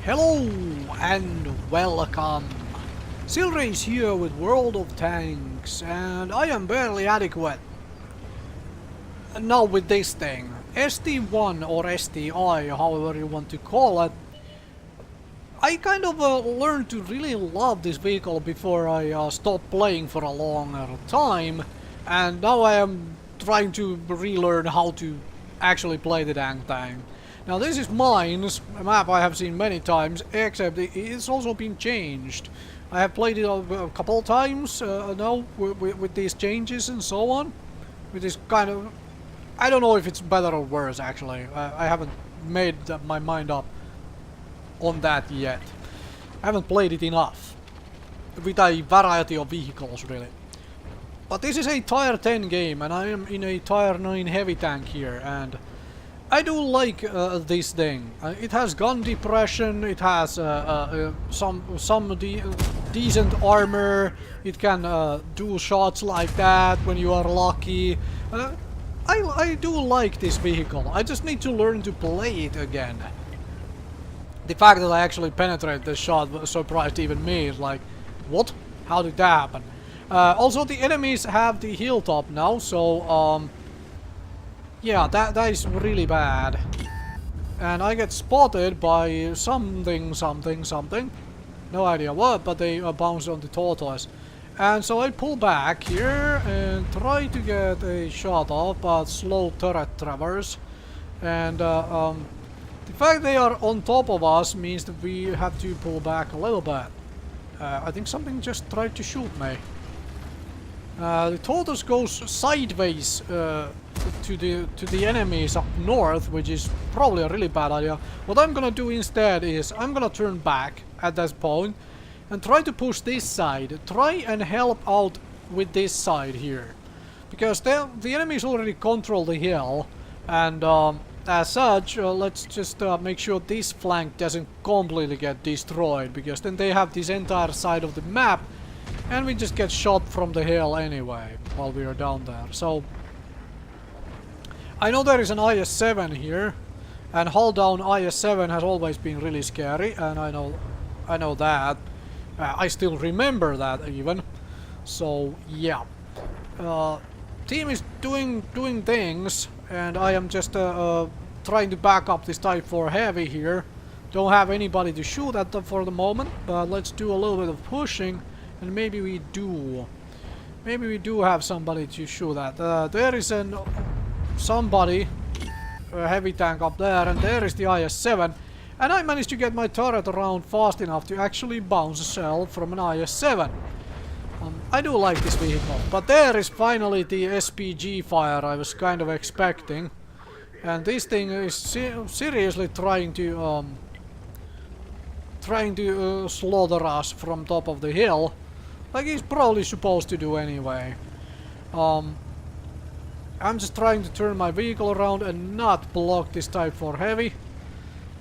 Hello and welcome. Silrace here with World of Tanks, and I am barely adequate. Now with this thing, ST1 or STI, however you want to call it, I kind of learned to really love this vehicle before I stopped playing for a longer time, and now I am trying to relearn how to actually play the dang thing. Now this is Mines, a map I have seen many times, except it's also been changed. I have played it a couple of times now with these changes and so on. With this kind of... I don't know if it's better or worse actually. I haven't made my mind up on that yet. I haven't played it enough. With a variety of vehicles really. But this is a tier 10 game and I am in a tier 9 heavy tank here, and I do like this thing. It has gun depression, it has some decent armor, it can do shots like that when you are lucky. I do like this vehicle, I just need to learn to play it again. The fact that I actually penetrate the shot surprised even me. It's like, what? How did that happen? Also the enemies have the hilltop now, so yeah, that is really bad. And I get spotted by something. No idea what, but they bounce on the tortoise. And so I pull back here and try to get a shot off, but slow turret traverse. And the fact they are on top of us means that we have to pull back a little bit. I think something just tried to shoot me. The tortoise goes sideways to the enemies up north, which is probably a really bad idea. What I'm gonna do instead is I'm gonna turn back at that point and try to push this side. Try and help out with this side here, because the enemies already control the hill, and as such, let's just make sure this flank doesn't completely get destroyed, because then they have this entire side of the map and we just get shot from the hill anyway while we are down there. So I know there is an IS-7 here, and hull down IS-7 has always been really scary, and I know that. I still remember that even. So yeah, team is doing things, and I am just trying to back up this Type 4 heavy here. Don't have anybody to shoot at them for the moment, but let's do a little bit of pushing. And maybe we do have somebody to shoot at. There is somebody, a heavy tank up there, and there is the IS-7. And I managed to get my turret around fast enough to actually bounce a shell from an IS-7. I do like this vehicle, but there is finally the SPG fire I was kind of expecting. And this thing is seriously trying to slaughter us from top of the hill. Like he's probably supposed to do anyway. I'm just trying to turn my vehicle around and not block this Type 4 heavy.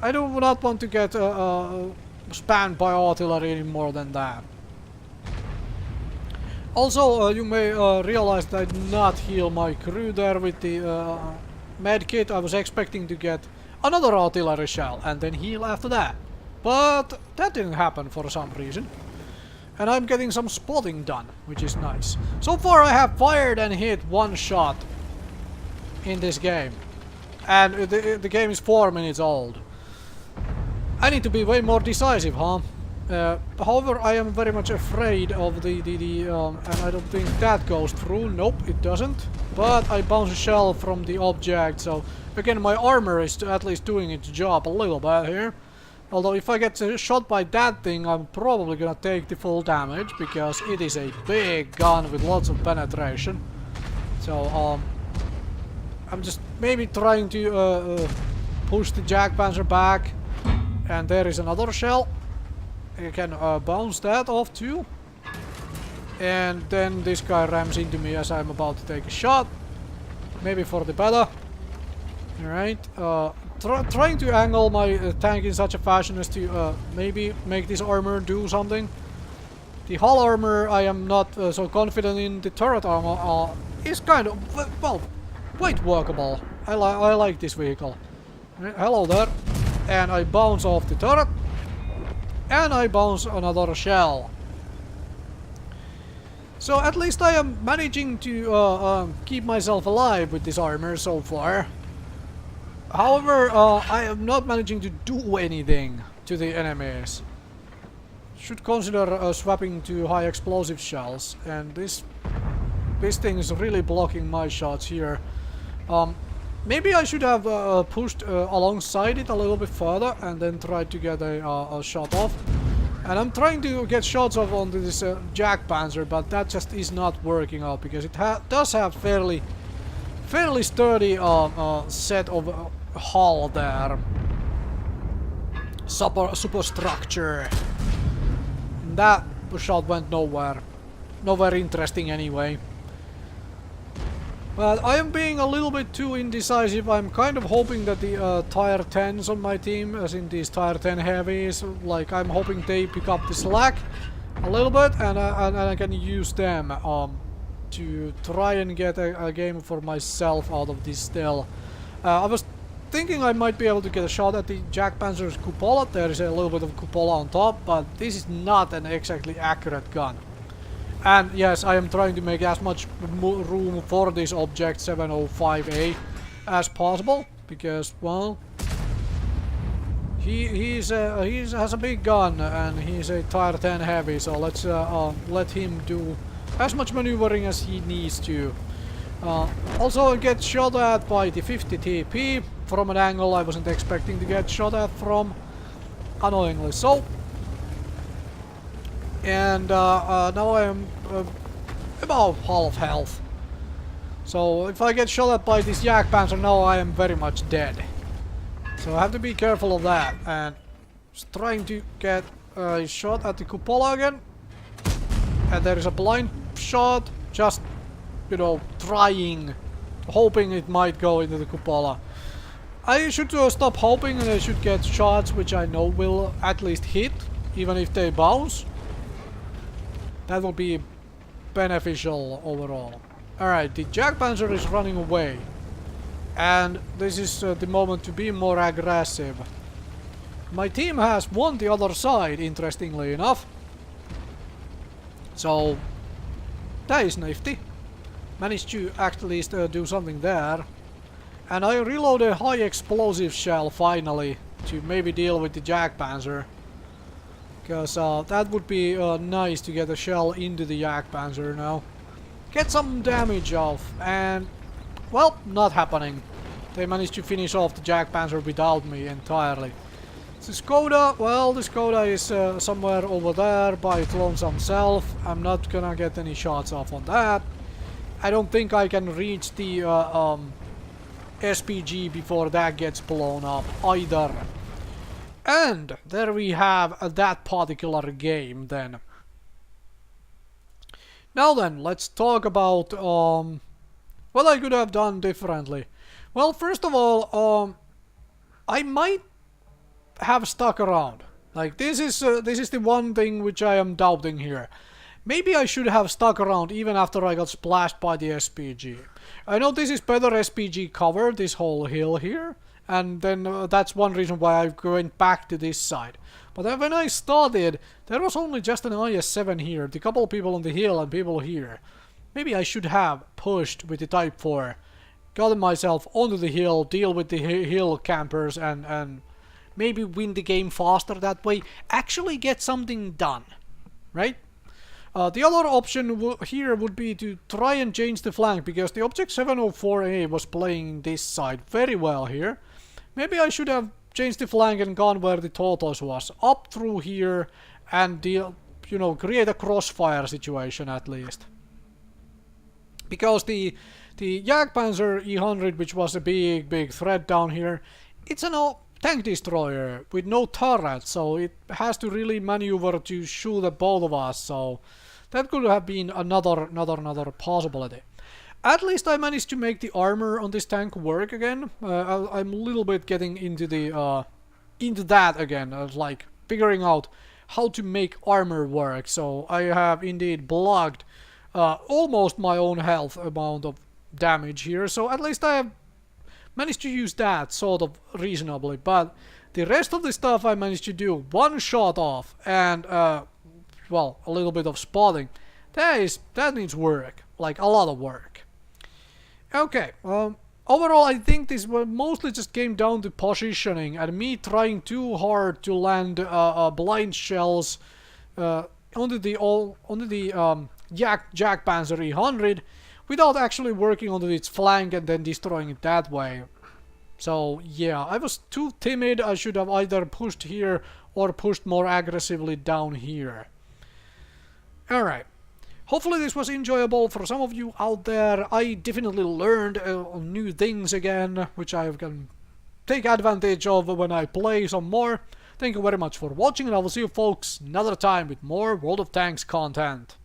I do not want to get spammed by artillery any more than that. Also, you may realize that I did not heal my crew there with the medkit. I was expecting to get another artillery shell and then heal after that. But that didn't happen for some reason. And I'm getting some spotting done, which is nice. So far I have fired and hit one shot in this game. And the game is 4 minutes old. I need to be way more decisive, huh? However, I am very much afraid of and I don't think that goes through. Nope, it doesn't. But I bounce a shell from the object, so again my armor is at least doing its job a little bit here. Although if I get shot by that thing, I'm probably gonna take the full damage, because it is a big gun with lots of penetration. So I'm just maybe trying to push the Jack Panzer back. And there is another shell. You can bounce that off too. And then this guy rams into me as I'm about to take a shot. Maybe for the better. Alright. Trying to angle my tank in such a fashion as to maybe make this armor do something. The hull armor I am not so confident in. The turret armor is kind of, well, quite workable. I like this vehicle. Hello there. And I bounce off the turret. And I bounce another shell. So at least I am managing to keep myself alive with this armor so far. However, I am not managing to do anything to the enemies. Should consider swapping to high explosive shells, and this thing is really blocking my shots here. Maybe I should have pushed alongside it a little bit further and then tried to get a shot off. And I'm trying to get shots off onto this Jack Panzer, but that just is not working out because it does have fairly sturdy set of hull there. Superstructure. That shot went nowhere. Nowhere interesting anyway. But I am being a little bit too indecisive. I'm kind of hoping that the tier 10s on my team, as in these tier 10 heavies, like I'm hoping they pick up the slack a little bit and I can use them to try and get a game for myself out of this still. I was thinking I might be able to get a shot at the Jack Panzer's cupola. There is a little bit of cupola on top, but this is not an exactly accurate gun. And yes, I am trying to make as much room for this object 705A as possible, because, well, he has a big gun and he's a tier 10 heavy, so let's let him do as much maneuvering as he needs to. Also get shot at by the 50 TP from an angle I wasn't expecting to get shot at from, annoyingly so. And now I am about half health. So if I get shot at by this Yak Panzer now, I am very much dead. So I have to be careful of that. And just trying to get a shot at the cupola again. And there is a blind shot. Just, you know, trying, hoping it might go into the cupola. I should stop hoping and I should get shots which I know will at least hit, even if they bounce. That will be beneficial overall. Alright, the Jack Panzer is running away. And this is the moment to be more aggressive. My team has won the other side, interestingly enough. So, that is nifty. Managed to at least do something there. And I reload a high explosive shell finally to maybe deal with the Jack Panzer. Because that would be nice to get a shell into the Yak Panzer now. Get some damage off, and, well, not happening. They managed to finish off the Jack Panzer without me entirely. The Skoda, well, the Skoda is somewhere over there by its lonesome self. I'm not gonna get any shots off on that. I don't think I can reach the SPG before that gets blown up either. And there we have that particular game then. Now then, let's talk about what I could have done differently. Well, first of all, I might have stuck around. Like, this is the one thing which I am doubting here. Maybe I should have stuck around even after I got splashed by the SPG. I know this is better SPG cover, this whole hill here. And then that's one reason why I went back to this side. But when I started, there was only just an IS-7 here, the couple of people on the hill and people here. Maybe I should have pushed with the Type 4, gotten myself onto the hill, deal with the hill campers, and maybe win the game faster that way. Actually get something done, right? The other option here would be to try and change the flank, because the Object 704A was playing this side very well here. Maybe I should have changed the flank and gone where the Tortoise was, up through here, and deal, you know, create a crossfire situation at least. Because the Jagdpanzer E100, which was a big threat down here, it's an tank destroyer with no turret, so it has to really maneuver to shoot at both of us. So that could have been another possibility. At least I managed to make the armor on this tank work again. I'm a little bit getting into the into that again, like figuring out how to make armor work. So I have indeed blocked almost my own health amount of damage here. So at least I have managed to use that sort of reasonably. But The rest of the stuff I managed to do one shot off, and well, a little bit of spotting. That needs work, like a lot of work. Okay, overall I think this mostly just came down to positioning and me trying too hard to land blind shells onto the Jack Panzer E100 without actually working onto its flank and then destroying it that way. So yeah, I was too timid. I should have either pushed here or pushed more aggressively down here. Alright. Hopefully this was enjoyable for some of you out there. I definitely learned new things again, which I can take advantage of when I play some more. Thank you very much for watching, and I will see you folks another time with more World of Tanks content.